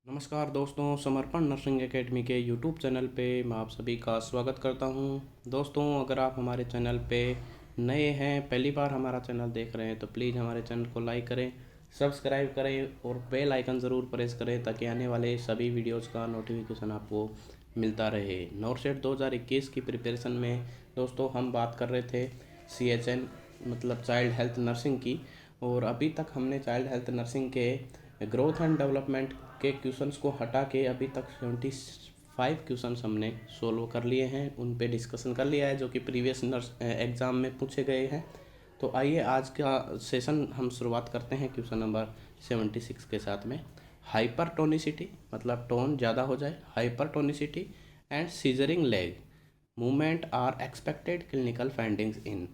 नमस्कार दोस्तों, समर्पण नर्सिंग एकेडमी के यूट्यूब चैनल पे मैं आप सभी का स्वागत करता हूं। दोस्तों, अगर आप हमारे चैनल पे नए हैं, पहली बार हमारा चैनल देख रहे हैं तो प्लीज़ हमारे चैनल को लाइक करें, सब्सक्राइब करें और बेल आइकन ज़रूर प्रेस करें ताकि आने वाले सभी वीडियोज़ का नोटिफिकेशन आपको मिलता रहे। नॉरसेट 2021 की प्रिपरेशन में दोस्तों हम बात कर रहे थे CHN मतलब चाइल्ड हेल्थ नर्सिंग की, और अभी तक हमने चाइल्ड हेल्थ नर्सिंग के ग्रोथ एंड डेवलपमेंट के क्वेश्चंस को हटा के अभी तक 75 क्वेश्चंस हमने सोल्व कर लिए हैं, उन पे डिस्कशन कर लिया है जो कि प्रीवियस नर्स एग्ज़ाम में पूछे गए हैं। तो आइए आज का सेशन हम शुरुआत करते हैं क्वेश्चन नंबर 76 के साथ में। हाइपरटोनिसिटी मतलब टोन ज़्यादा हो जाए, hypertonicity and scissoring leg movement are expected clinical findings in.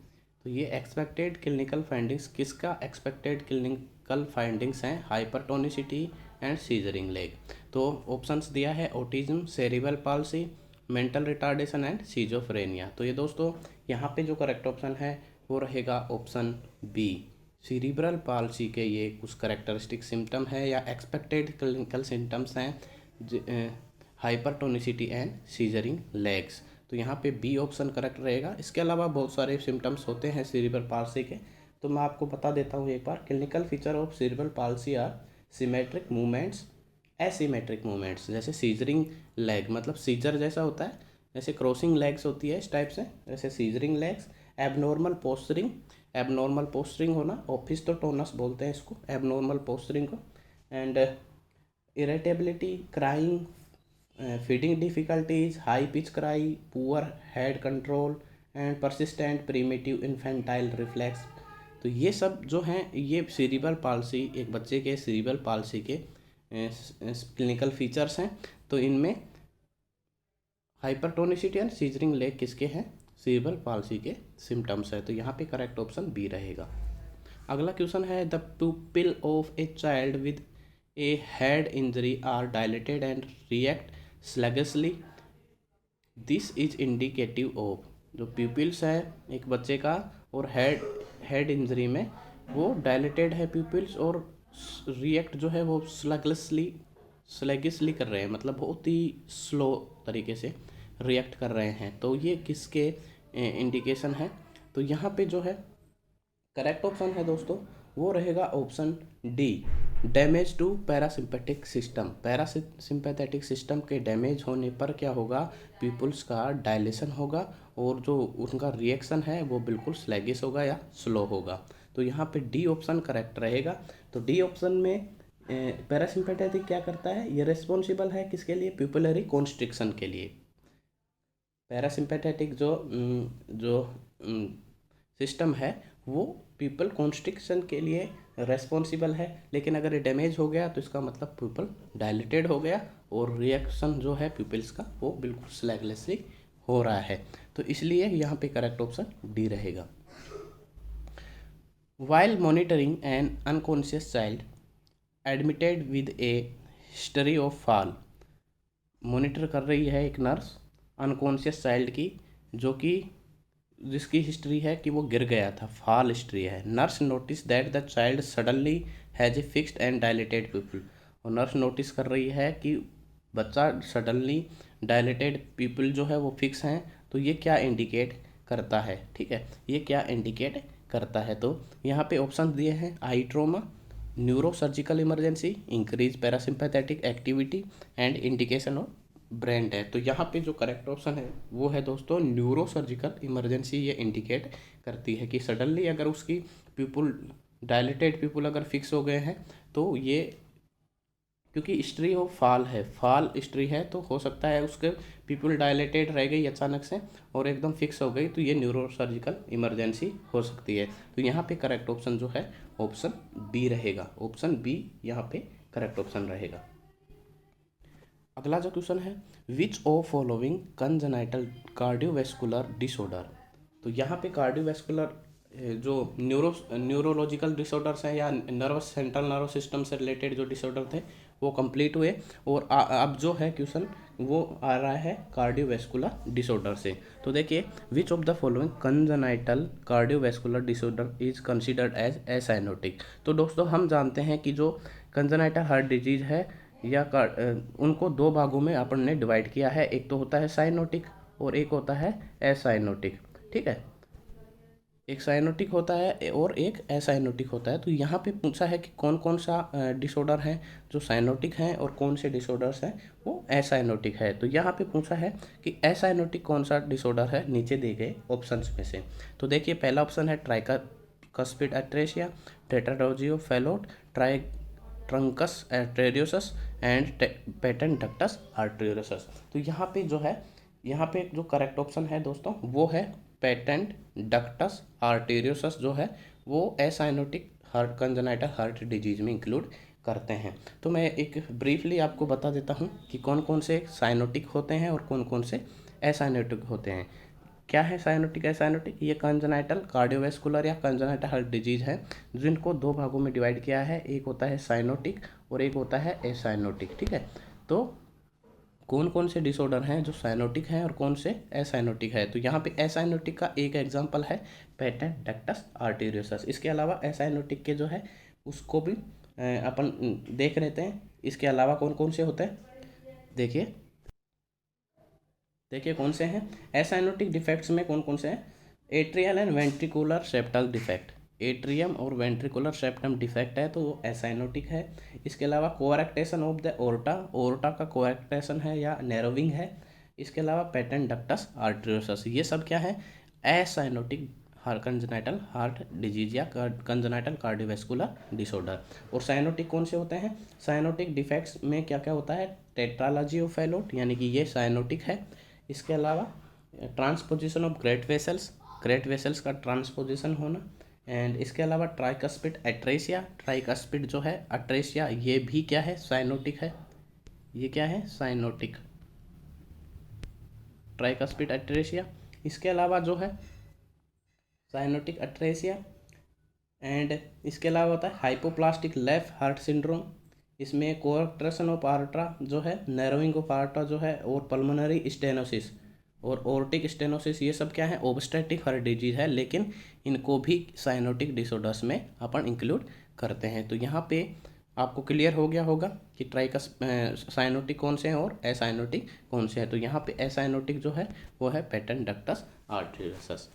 तो ये एक्सपेक्टेड क्लिनिकल फाइंडिंग्स किसका एक्सपेक्टेड क्लिनिकल फाइंडिंग्स हैं? Hypertonicity and scissoring leg. तो ऑप्शंस दिया है autism, cerebral palsy, mental retardation and schizophrenia. तो ये दोस्तों यहाँ पे जो करेक्ट ऑप्शन है वो रहेगा ऑप्शन बी। सेरिब्रल पाल्सी के ये कुछ करेक्टरिस्टिक सिम्टम है या एक्सपेक्टेड क्लिनिकल सिम्टम्स हैं हाइपरटोनिसिटी एंड सीजरिंग लेग्स। तो यहाँ पे बी ऑप्शन करेक्ट रहेगा। इसके अलावा बहुत सारे सिम्टम्स होते हैं सेरिब्रल पाल्सी के, तो मैं आपको बता देता हूँ एक बार। Clinical feature of cerebral palsy are symmetric movements, asymmetric movements. जैसे सीजरिंग लेग मतलब सीजर जैसा होता है, जैसे क्रॉसिंग लेग्स होती है इस टाइप से, जैसे scissoring legs. Abnormal posturing, abnormal posturing होना, ऑफिस तो टोनस बोलते हैं इसको, एबनॉर्मल पोस्चरिंग को। And irritability, crying, feeding difficulties, high pitch cry, poor head control and persistent primitive infantile reflex. तो ये सब जो हैं ये सेरिब्रल पाल्सी, एक बच्चे के सेरिब्रल पाल्सी के क्लिनिकल फीचर्स हैं। तो इनमें हाइपरटोनिसिटी एंड सीजरिंग लेग किसके हैं? सेरिब्रल पाल्सी के सिम्टम्स है। तो यहाँ पे करेक्ट ऑप्शन बी रहेगा। अगला क्वेश्चन है the pupil of a child with a head injury are dilated and react sluggishly, this is indicative of. जो प्यूपिल्स है एक बच्चे का और हेड इंजरी में वो डायलेटेड है प्यूपिल्स, और रिएक्ट जो है वो स्लैगिसली कर रहे हैं, मतलब बहुत ही स्लो तरीके से रिएक्ट कर रहे हैं। तो ये किसके इंडिकेशन है? तो यहाँ पे जो है करेक्ट ऑप्शन है दोस्तों वो रहेगा option D, damage to parasympathetic system. Parasympathetic system के डैमेज होने पर क्या होगा? पीपल्स का डायलेशन होगा और जो उनका रिएक्शन है वो बिल्कुल स्लैगिश होगा या स्लो होगा। तो यहाँ पे डी ऑप्शन करेक्ट रहेगा। तो डी ऑप्शन में पैरासिम्पेथेटिक क्या करता है? ये रिस्पॉन्सिबल है किसके लिए? प्यूपिलरी कॉन्स्ट्रिक्शन के लिए। पैरासिम्पेथेटिक जो सिस्टम है वो पीपल कॉन्स्ट्रिक्शन के लिए रेस्पॉन्सिबल है, लेकिन अगर ये डैमेज हो गया तो इसका मतलब पीपल डायलेटेड हो गया और रिएक्शन जो है पीपल्स का वो बिल्कुल स्लैगलेसली हो रहा है। तो इसलिए यहाँ पे करेक्ट ऑप्शन डी रहेगा। While monitoring N unconscious child admitted with A history of fall. Monitor कर रही है एक नर्स अनकॉन्शियस चाइल्ड की, जो कि जिसकी हिस्ट्री है कि वो गिर गया था, फॉल हिस्ट्री है। Nurse notice that the child suddenly has a fixed and dilated people. और नर्स नोटिस कर रही है कि बच्चा सडनली डायलेटेड पीपल जो है वो फिक्स हैं। तो ये क्या इंडिकेट करता है? ठीक है, ये क्या इंडिकेट करता है? तो यहाँ पे ऑप्शन दिए हैं eye trauma, neuro surgical emergency, increase parasympathetic activity and indication of brain death. तो यहाँ पे जो करेक्ट ऑप्शन है वो है दोस्तों न्यूरो सर्जिकल इमरजेंसी। ये इंडिकेट करती है कि सडनली अगर उसकी पीपल डायलेटेड पीपल अगर फिक्स हो गए हैं तो ये, क्योंकि हिस्ट्री ऑफ फॉल है, फॉल हिस्ट्री है, तो हो सकता है उसके पीपल डायलेटेड रह गई अचानक से और एकदम फिक्स हो गई, तो ये न्यूरो सर्जिकल इमरजेंसी हो सकती है। तो यहाँ पे करेक्ट ऑप्शन जो है ऑप्शन बी रहेगा। ऑप्शन बी यहाँ पे करेक्ट ऑप्शन रहेगा। अगला जो क्वेश्चन है which of following congenital cardiovascular disorder. तो यहाँ पे कार्डियोवैस्कुलर जो न्यूरोलॉजिकल डिसऑर्डर्स हैं या नर्वस सेंट्रल नर्वस सिस्टम से रिलेटेड जो डिसऑर्डर थे वो कंप्लीट हुए, और अब जो है क्वेश्चन वो आ रहा है कार्डियोवैस्कुलर डिसऑर्डर से। तो देखिए which of the following congenital cardiovascular disorder is considered as acyanotic. तो दोस्तों हम जानते हैं कि जो कंजेनाइटल हार्ट डिजीज है या उनको दो भागों में अपन ने डिवाइड किया है। एक तो होता है साइनोटिक और एक होता है एसाइनोटिक। ठीक है, एक साइनोटिक होता है और एक एसाइनोटिक होता है। तो यहाँ पे पूछा है कि कौन कौन सा डिसऑर्डर है जो साइनोटिक हैं और कौन से डिसऑर्डर्स हैं वो एसाइनोटिक है। तो यहाँ पे पूछा है कि एसाइनोटिक कौन सा डिसऑर्डर है नीचे दिए गए ऑप्शंस में से। तो देखिए, पहला ऑप्शन है tricuspid atresia, tetralogy Fallot, truncus arteriosus and patent ductus arteriosus. तो यहाँ पे जो करेक्ट ऑप्शन है दोस्तों वो है पेटेंट डक्टस आर्टेरियोसस, जो है वो acyanotic heart congenital heart disease में इंक्लूड करते हैं। तो मैं एक ब्रीफली आपको बता देता हूँ कि कौन कौन से साइनोटिक होते हैं और कौन कौन से एसाइनोटिक होते हैं। क्या है साइनोटिक एसाइनोटिक? ये कंजेनाइटल कार्डियोवैस्कुलर या कंजेनाइटल हार्ट डिजीज है जिनको दो भागों में डिवाइड किया है। एक होता है साइनोटिक और एक होता है एसाइनोटिक। ठीक है, तो कौन कौन से डिसऑर्डर हैं जो साइनोटिक हैं और कौन से एसाइनोटिक है? तो यहाँ पे एसाइनोटिक का एक एग्जांपल है पेटेंट डक्टस आर्टेरियोसस। इसके अलावा एसाइनोटिक के जो है उसको भी अपन देख लेते हैं। इसके अलावा कौन कौन से होते हैं, देखिए देखिए कौन से हैं एसाइनोटिक डिफेक्ट्स में, कौन कौन से हैं? Atrial and ventricular septal defect, atrium और वेंट्रिकुलर सेप्टम डिफेक्ट है तो वो एसाइनोटिक है। इसके अलावा कोरेक्टेशन ऑफ द ओर्टा, ओर्टा का कोरेक्टेशन है या नैरोविंग है। इसके अलावा पेटेंट डक्टस आर्टेरियोसस, ये सब क्या है? एसाइनोटिक कंजेनाइटल हार्ट डिजीज या कंजेनाइटल कार्डियोवैस्कुलर डिसऑर्डर। और साइनोटिक कौन से होते हैं? साइनोटिक डिफेक्ट्स में क्या क्या होता है? टेट्रालॉजी ऑफ फैलोट, यानी कि ये साइनोटिक है। इसके अलावा ट्रांसपोजिशन ऑफ ग्रेट वेसल्स का ट्रांसपोजिशन होना। एंड इसके अलावा ट्राइकस्पिड एट्रेसिया, ट्राइकस्पिड जो है अट्रेसिया, ये भी क्या है? साइनोटिक है। ये क्या है? Cyanotic, tricuspid atresia. इसके अलावा जो है साइनोटिक अट्रेसिया एंड इसके अलावा होता है हाइपोप्लास्टिक लेफ्ट हार्ट सिंड्रोम। इसमें कोरेक्टेशन ऑफ आर्ट्रा जो है, नैरोइंग ऑफ आर्ट्रा जो है, और पल्मोनरी स्टेनोसिस और ओर्टिक स्टेनोसिस, ये सब क्या है? ओब्स्ट्रक्टिव हार्ट डिजीज है, लेकिन इनको भी साइनोटिक डिसऑर्डर्स में अपन इंक्लूड करते हैं। तो यहाँ पे आपको क्लियर हो गया होगा कि ट्राइकस साइनोटिक कौन से हैं और एसाइनोटिक कौन से हैं। तो यहाँ पे एसाइनोटिक जो है वो है patent ductus arteriosus,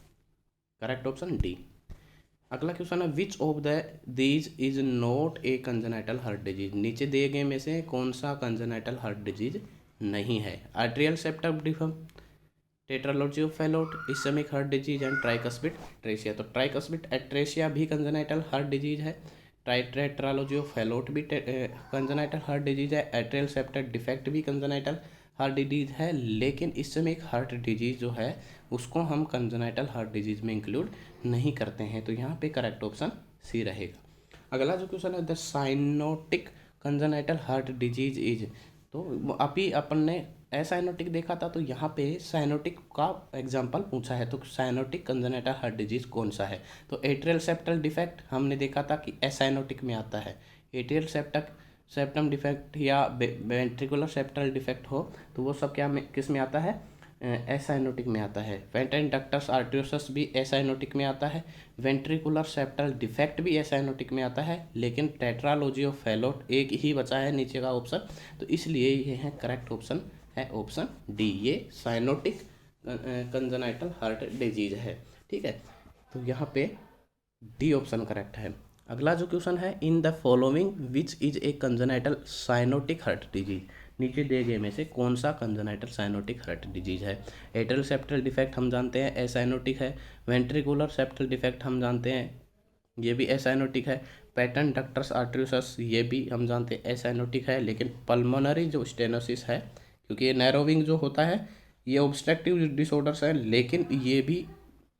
correct option D. अगला क्वेश्चन है विच of the these is not a congenital heart disease. नीचे दिए गए में से कौन सा कंजेनाइटल हार्ट डिजीज नहीं है? Atrial septum defect, tetralogy of Fallot, ischemic heart disease and tricuspid atresia. तो ट्राइकस्पिड एट्रेसिया भी कंजेनाइटल हार्ट डिजीज है। टेट्रालॉजी ऑफ फैलोट भी कंजेनाइटल हार्ट डिजीज है। एट्रियल सेप्टम डिफेक्ट भी कंजेनाइटल हार्ट डिजीज है, लेकिन इस्केमिक हार्ट डिजीज जो है उसको हम कंजेनाइटल हार्ट डिजीज में इंक्लूड नहीं करते हैं। तो यहाँ पे करेक्ट ऑप्शन सी रहेगा। अगला जो क्वेश्चन है the cyanotic congenital heart disease is. तो अभी अपन ने एसाइनोटिक देखा था, तो यहाँ पे साइनोटिक का एग्जाम्पल पूछा है। तो साइनोटिक कंजेनाइटल हार्ट डिजीज कौन सा है? तो एट्रियल सेप्टल डिफेक्ट हमने देखा था कि एसाइनोटिक में आता है। एट्रियल सेप्टम डिफेक्ट या वेंट्रिकुलर सेप्टल डिफेक्ट हो तो वो सब क्या में किस में आता है? एसाइनोटिक में आता है। पेटेंट डक्टस आर्टेरियोसस भी एसाइनोटिक में आता है। वेंट्रिकुलर सेप्टल डिफेक्ट भी एसाइनोटिक में आता है, लेकिन टेट्रालॉजी ऑफ फैलोट एक ही बचा है नीचे का ऑप्शन, तो इसलिए ये है करेक्ट ऑप्शन है ऑप्शन डी, ये साइनोटिक कंजेनाइटल हार्ट डिजीज है। ठीक है, तो यहाँ पे डी ऑप्शन करेक्ट है। अगला जो क्वेश्चन है in the following which is a congenital cyanotic heart disease. नीचे दिए गए में से कौन सा कंजेनाइटल साइनोटिक हार्ट डिजीज है? एट्रियल सेप्टल डिफेक्ट हम जानते हैं एसाइनोटिक है। वेंट्रिकुलर सेप्टल डिफेक्ट हम जानते हैं ये भी एसाइनोटिक है। पेटेंट डक्टस आर्टेरियोसस ये भी हम जानते हैं एसाइनोटिक है, लेकिन पल्मोनरी जो स्टेनोसिस है, क्योंकि ये नैरोविंग जो होता है ये ऑब्स्ट्रक्टिव डिसऑर्डर्स है, लेकिन ये भी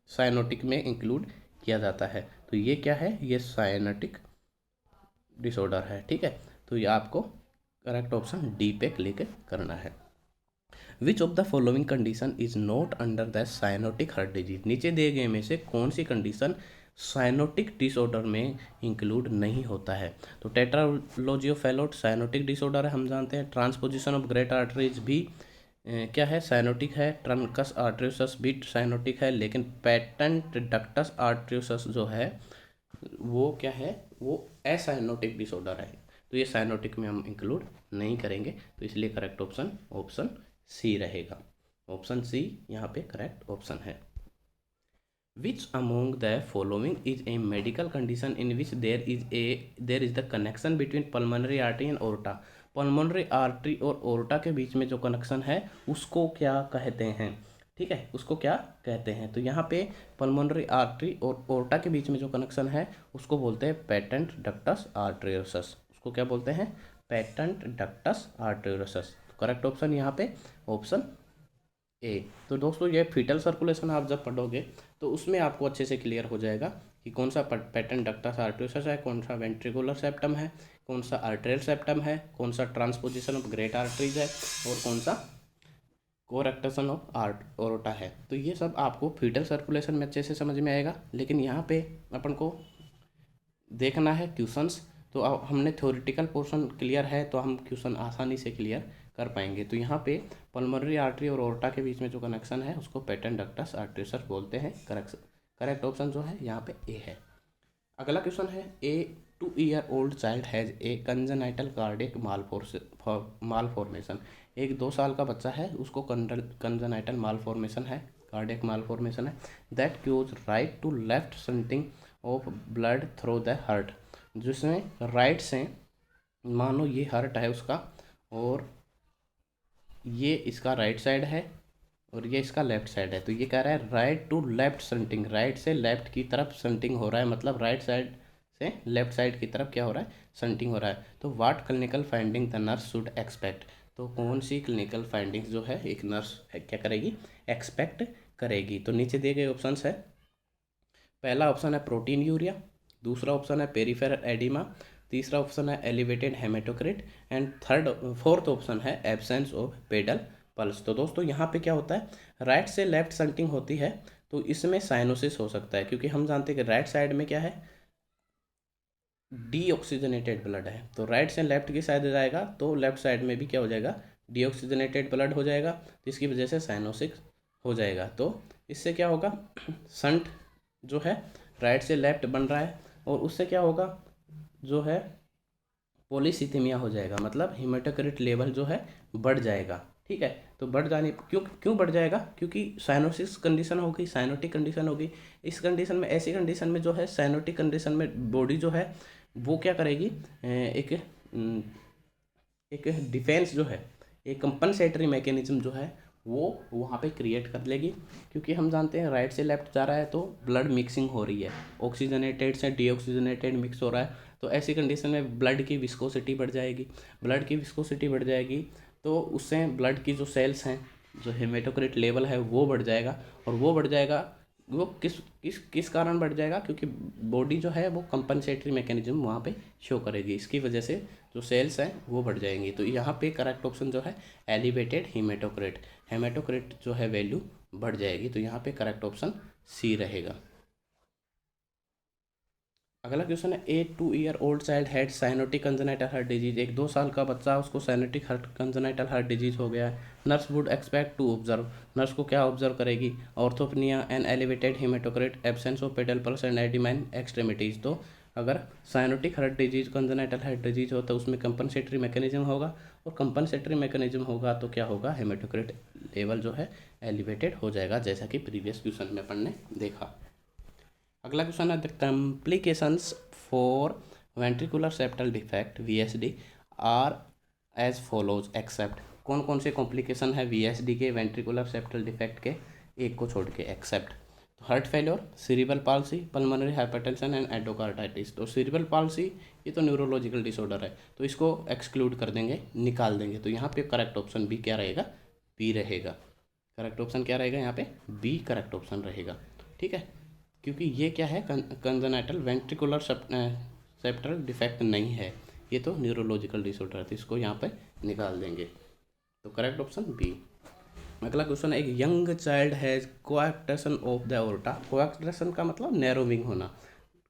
साइनोटिक में इंक्लूड किया जाता है। तो ये क्या है? ये साइनोटिक डिसऑर्डर है। ठीक है, तो ये आपको करेक्ट ऑप्शन डी पे क्लिक करना है। विच of the following condition is not under the cyanotic heart disease. नीचे दिए गए में से कौन सी कंडीशन साइनोटिक डिसऑर्डर में इंक्लूड नहीं होता है? तो tetralogy of Fallot cyanotic disorder है, हम जानते हैं। ट्रांसपोजिशन ऑफ ग्रेट आर्टरीज भी क्या है? साइनोटिक है। ट्रंकस आर्टेरियोसस भी साइनोटिक है, लेकिन पेटेंट डक्टस आर्टेरियोसस जो है वो क्या है? वो एसाइनोटिक डिसऑर्डर है। तो ये साइनोटिक में हम इंक्लूड नहीं करेंगे, तो इसलिए करेक्ट ऑप्शन ऑप्शन सी रहेगा। ऑप्शन सी यहाँ पे करेक्ट ऑप्शन है। Which among the following is a medical condition in which there is the connection between pulmonary artery and aorta. Pulmonary artery और ओर्टा के बीच में जो कनेक्शन है उसको क्या कहते हैं, ठीक है, उसको क्या कहते हैं। तो यहाँ पे पल्मोनरी आर्टरी और ओर्टा के बीच में जो कनेक्शन है उसको बोलते हैं पेटेंट डक्टस आर्टेरियोसस। उसको क्या बोलते हैं, patent ductus arteriosus. Correct option यहाँ पे ऑप्शन ए। तो दोस्तों ये फीटल सर्कुलेशन आप जब पढ़ोगे तो उसमें आपको अच्छे से क्लियर हो जाएगा कि कौन सा पेटेंट डक्टस आर्टेरियोसस है, कौन सा वेंट्रिकुलर सेप्टम है, कौन सा आर्टेरियल सेप्टम है, कौन सा ट्रांसपोजिशन ऑफ ग्रेट आर्टरीज है और कौन सा कोरेक्टेशन ऑफ ओर्टा है। तो ये सब आपको फीटल सर्कुलेशन में अच्छे से समझ में आएगा। लेकिन यहाँ पे अपन को देखना है क्वेश्चंस, तो अब हमने थ्योरेटिकल पोर्शन क्लियर है तो हम क्वेश्चन आसानी से क्लियर कर पाएंगे। तो यहाँ पे पल्मोनरी आर्टरी और ओर्टा के बीच में जो कनेक्शन है उसको पेटेंट डक्टस आर्टेरियोसस बोलते हैं। करेक्ट ऑप्शन जो है यहाँ पे ए है। अगला क्वेश्चन है, a 2 year old child has a congenital cardiac malformation. एक 2 साल का बच्चा है, उसको कंजेनाइटल मालफॉर्मेशन है, कार्डियक मालफॉर्मेशन है, that causes right to left shunting of blood through the heart. जिसमें राइट से, मानो ये हार्ट है उसका और ये इसका राइट साइड है और ये इसका लेफ्ट साइड है, तो ये कह रहा है right to left shunting, right से लेफ्ट की तरफ शंटिंग हो रहा है, मतलब राइट साइड से लेफ्ट साइड की तरफ क्या हो रहा है, शंटिंग हो रहा है। तो what clinical finding the nurse should expect. तो कौन सी क्लिनिकल फाइंडिंग्स जो है एक नर्स क्या करेगी, एक्सपेक्ट करेगी। तो नीचे दिए गए ऑप्शंस है, पहला ऑप्शन है प्रोटीन यूरिया, दूसरा ऑप्शन है पेरिफेरल एडिमा, तीसरा ऑप्शन है elevated haematocrit and fourth option है एब्सेंस ऑफ पेडल पल्स। तो दोस्तों यहाँ पे क्या होता है, राइट से लेफ्ट शंटिंग होती है तो इसमें साइनोसिस हो सकता है, क्योंकि हम जानते हैं कि राइट साइड में क्या है, डीऑक्सीजनेटेड ब्लड है। तो राइट से लेफ्ट की साइड जाएगा तो लेफ्ट साइड में भी क्या हो जाएगा, डीऑक्सीजनेटेड ब्लड हो जाएगा, तो इसकी वजह से साइनोसिस हो जाएगा। तो इससे क्या होगा, शंट जो है राइट से लेफ्ट बन रहा है और उससे क्या होगा, जो है पॉलीसीथेमिया हो जाएगा, मतलब हेमेटोक्रिट लेवल जो है बढ़ जाएगा, ठीक है। तो बढ़ जाने क्यों बढ़ जाएगा, क्योंकि साइनोसिस कंडीशन होगी, साइनोटिक कंडीशन होगी। इस कंडीशन में, ऐसी कंडीशन में जो है साइनोटिक कंडीशन में बॉडी जो है वो क्या करेगी, एक डिफेंस जो है, एक कंपनसेटरी मैकेनिज्म जो है वो वहाँ पे क्रिएट कर लेगी। क्योंकि हम जानते हैं राइट से लेफ्ट जा रहा है तो ब्लड मिक्सिंग हो रही है, ऑक्सीजनेटेड से डीऑक्सीजनेटेड मिक्स हो रहा है। तो ऐसी कंडीशन में ब्लड की विस्कोसिटी बढ़ जाएगी, ब्लड की विस्कोसिटी बढ़ जाएगी तो उससे ब्लड की जो सेल्स हैं, जो हेमेटोक्रिट लेवल है वो बढ़ जाएगा। और वो बढ़ जाएगा, वो किस किस किस कारण बढ़ जाएगा, क्योंकि बॉडी जो है वो कंपनसेटरी मैकेनिज्म वहाँ पे शो करेगी, इसकी वजह से जो सेल्स हैं वो बढ़ जाएंगी। तो यहाँ पे करेक्ट ऑप्शन जो है एलिवेटेड हेमेटोक्रिट, हेमेटोक्रिट जो है वैल्यू बढ़ जाएगी। तो यहाँ पे करेक्ट ऑप्शन सी रहेगा। अगला क्वेश्चन है, a 2 year old child had cyanotic congenital heart disease. एक 2 साल का बच्चा, उसको cyanotic heart congenital heart disease हो गया है। Nurse would expect to observe, nurse को क्या ऑब्जर्व करेगी, orthopnea and elevated hematocrit, absence of pedal pulse and edema in extremities. तो अगर cyanotic heart disease, congenital heart disease हो तो उसमें कंपनसेटरी मैकेनिज्म होगा, और कंपनसेटरी मैकेनिज्म होगा तो क्या होगा, हेमेटोक्रिट लेवल जो है एलिवेटेड हो जाएगा, जैसा कि प्रीवियस क्वेश्चन में अपन ने देखा। अगला क्वेश्चन है, the complications for ventricular septal defect VSD are as follows except. कौन कौन से कॉम्प्लिकेशन है VSD के, वेंट्रिकुलर सेप्टल डिफेक्ट के, एक को छोड़ के एक्सेप्ट। तो heart failure, cerebral palsy, pulmonary hypertension and endocarditis. तो सीरिबल पाल्सी ये तो न्यूरोलॉजिकल डिसऑर्डर है, तो इसको एक्सक्लूड कर देंगे, निकाल देंगे। तो यहाँ पे करेक्ट ऑप्शन बी क्या रहेगा, बी रहेगा। करेक्ट ऑप्शन क्या रहेगा यहाँ पे, बी करेक्ट ऑप्शन रहेगा, ठीक है। क्योंकि ये क्या है, कंजेनाइटल वेंट्रिकुलर सेप्टल डिफेक्ट नहीं है, ये तो न्यूरोलॉजिकल डिसऑर्डर है, तो इसको यहाँ पे निकाल देंगे। तो करेक्ट ऑप्शन बी। अगला क्वेश्चन है, एक young child has coarctation of the aorta. Coarctation का मतलब नैरोविंग होना,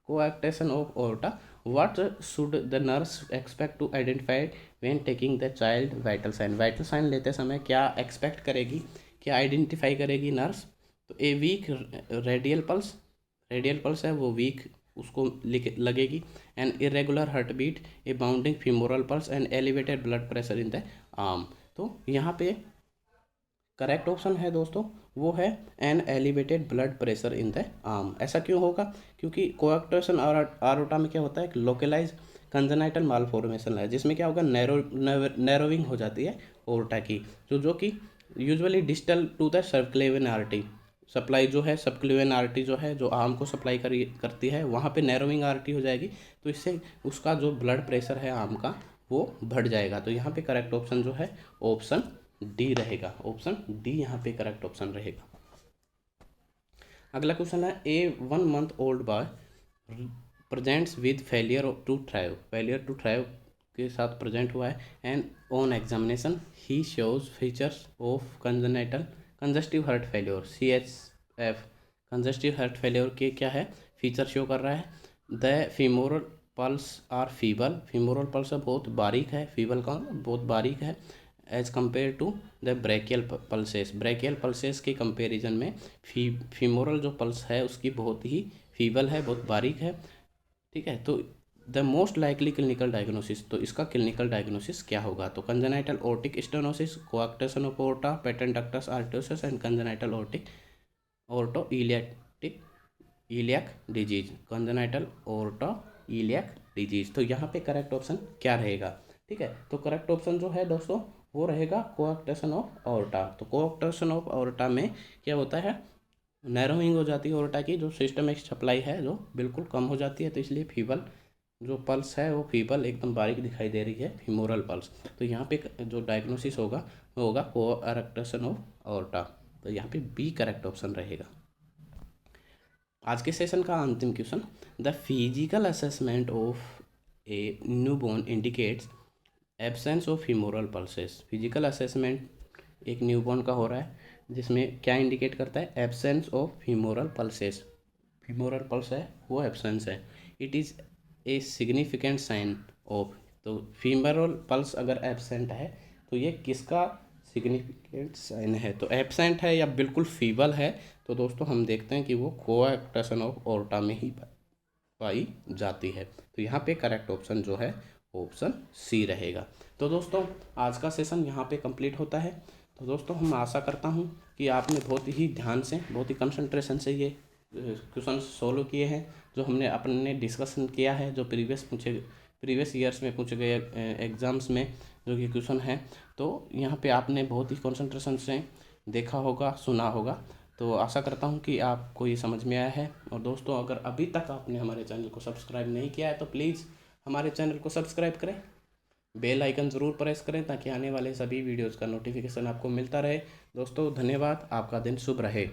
coarctation of aorta. What should the nurse expect to identify when taking the child vital sign. Vital sign लेते समय क्या expect करेगी, क्या आइडेंटिफाई करेगी नर्स। तो a weak radial pulse, radial pulse है वो वीक उसको लगेगी। An irregular heart beat, a bounding femoral pulse and elevated blood pressure in the arm. तो यहाँ पे करेक्ट ऑप्शन है दोस्तों वो है an elevated blood pressure in the arm. ऐसा क्यों होगा? क्योंकि कोएक्टेशन और आरोटा में क्या होता है, एक लोकलाइज कंजेनाइटल मालफॉर्मेशन है, जिसमें क्या होगा, नैरोविंग हो जाती है ओर्टा की, जो कि usually distal to the subclavian artery supply जो है, सबक्लेवियन आर्टरी जो है जो आर्म को सप्लाई करती है, वहाँ पे नैरोविंग आर्टरी हो जाएगी। तो इससे उसका जो ब्लड प्रेशर है आर्म का वो बढ़ जाएगा। तो यहाँ पे करेक्ट ऑप्शन जो है ऑप्शन डी रहेगा। ऑप्शन डी यहाँ पे करेक्ट ऑप्शन रहेगा। अगला क्वेश्चन है, a 1 month old boy presents with failure to thrive के साथ प्रेजेंट हुआ है, and on examination he shows features of congestive heart failure, CHF congestive heart failure के क्या है फीचर शो कर रहा है। The femoral pulse are feeble, femoral pulse बहुत बारीक है, फीबल का बहुत बारीक है, as compare to the brachial pulses के कंपेरिजन में फीमोरल जो पल्स है उसकी बहुत ही फीबल है, बहुत बारीक है। ठीक है, तो the most likely clinical diagnosis, तो इसका क्लिनिकल डायग्नोसिस क्या होगा? तो congenital aortic stenosis, coarctation of aorta, patent ductus arteriosus and congenital aortic aorto iliac disease, congenital aorto iliac disease. तो यहाँ पे करेक्ट ऑप्शन क्या रहेगा? ठीक है, तो करेक्ट ऑप्शन जो है दोस्तों वो रहेगा कोएक्टेशन ऑफ ओर्टा। तो कोएक्टेशन ऑफ ओर्टा में क्या होता है, नैरोइंग हो जाती है ओर्टा की, जो सिस्टमिक सप्लाई है जो बिल्कुल कम हो जाती है, तो इसलिए फीबल जो पल्स है वो फीबल एकदम बारीक दिखाई दे रही है, फीमोरल पल्स। तो यहाँ पे जो डायग्नोसिस होगा वो होगा कोएक्टेशन ऑफ ओर्टा। तो यहाँ पे बी करेक्ट ऑप्शन रहेगा। आज के सेशन का अंतिम question, the physical assessment of a newborn indicates absence of femoral pulses. Physical assessment एक न्यूबॉर्न का हो रहा है, जिसमें क्या इंडिकेट करता है? Absence of femoral pulses, femoral pulse है वो एब्सेंस है। It is a significant sign of, तो फीमोरल पल्स अगर एब्सेंट है तो ये किसका सिग्निफिकेंट साइन है? तो एब्सेंट है या बिल्कुल फीबल है? तो दोस्तों हम देखते हैं कि वो कोएक्टेशन ऑफ ओर्टा में ही पाई जाती है। तो यहाँ पे करेक्ट ऑप्शन जो है ऑप्शन सी रहेगा। तो दोस्तों आज का सेशन यहाँ पे कंप्लीट होता है। तो दोस्तों हम आशा करता हूँ कि आपने बहुत ही ध्यान से, बहुत ही कंसंट्रेशन से ये क्वेश्चन सोल्व किए हैं, जो हमने अपने डिस्कशन किया है, जो प्रीवियस ईयर्स में पूछे गए एग्ज़ाम्स में जो कि क्वेश्चन हैं। तो यहाँ पे आपने बहुत ही कंसंट्रेशन से देखा होगा, सुना होगा। तो आशा करता हूँ कि आपको ये समझ में आया है। और दोस्तों अगर अभी तक आपने हमारे चैनल को सब्सक्राइब नहीं किया है तो प्लीज़ हमारे चैनल को सब्सक्राइब करें, बेल आइकन ज़रूर प्रेस करें, ताकि आने वाले सभी वीडियोज़ का नोटिफिकेशन आपको मिलता रहे। दोस्तों धन्यवाद, आपका दिन शुभ रहे।